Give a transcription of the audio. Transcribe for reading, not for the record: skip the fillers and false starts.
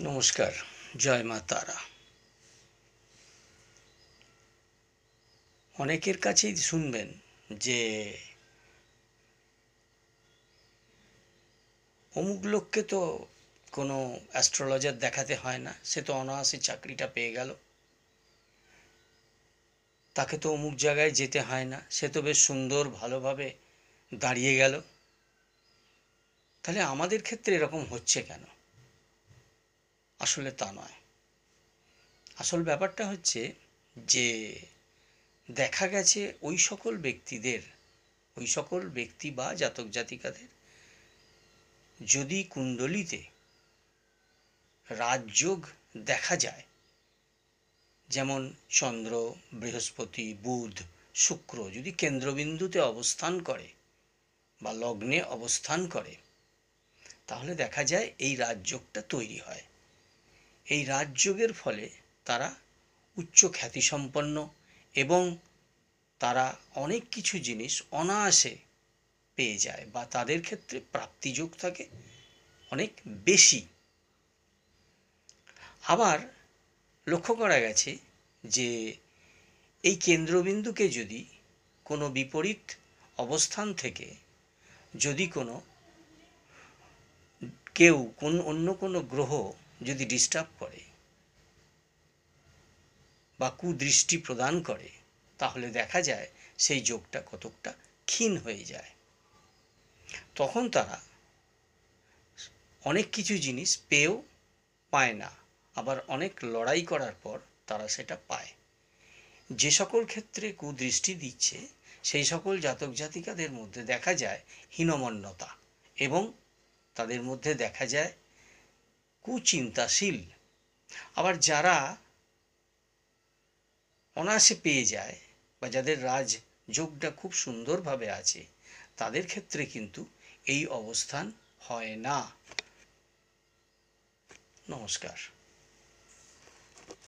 নমস্কার। জয় মা তারা। অনেকের কাছেই শুনবেন যে অমুক লোককে তো কোনো অ্যাস্ট্রোলজার দেখাতে হয় না, সে তো অনায়াসে চাকরিটা পেয়ে গেল। তাকে তো অমুক জায়গায় যেতে হয় না, সে তো বেশ সুন্দর ভালোভাবে দাঁড়িয়ে গেল। তাহলে আমাদের ক্ষেত্রে এরকম হচ্ছে কেন? আসলে তা নয়। আসল ব্যাপারটা হচ্ছে যে দেখা গেছে ওই সকল ব্যক্তি বা জাতক জাতিকাদের যদি কুণ্ডলিতে রাজযোগ দেখা যায়, যেমন চন্দ্র, বৃহস্পতি, বুধ, শুক্র যদি কেন্দ্রবিন্দুতে অবস্থান করে বা লগ্নে অবস্থান করে, তাহলে দেখা যায় এই রাজযোগটা তৈরি হয়। এই রাজযোগের ফলে তারা উচ্চ খ্যাতিসম্পন্ন এবং তারা অনেক কিছু জিনিস অনায়াসে পেয়ে যায় বা তাদের ক্ষেত্রে প্রাপ্তিযোগ থাকে অনেক বেশি। আবার লক্ষ্য করা গেছে যে এই কেন্দ্রবিন্দুকে যদি কোনো বিপরীত অবস্থান থেকে যদি অন্য কোনো গ্রহ যদি ডিস্টার্ব করে বা কুদৃষ্টি প্রদান করে, তাহলে দেখা যায় সেই যোগটা কতকটা ক্ষীণ হয়ে যায়। তখন তারা অনেক কিছু জিনিস পেয়েও পায় না, আবার অনেক লড়াই করার পর তারা সেটা পায়। যে সকল ক্ষেত্রে কুদৃষ্টি দিচ্ছে সেই সকল জাতক জাতিকাদের মধ্যে দেখা যায় হীনমন্যতা এবং তাদের মধ্যে দেখা যায় কুচিন্তাশীল। আবার যারা অনায়াসে পেয়ে যায় বা যাদের রাজযোগটা খুব সুন্দরভাবে আছে, তাদের ক্ষেত্রে কিন্তু এই অবস্থান হয় না। নমস্কার।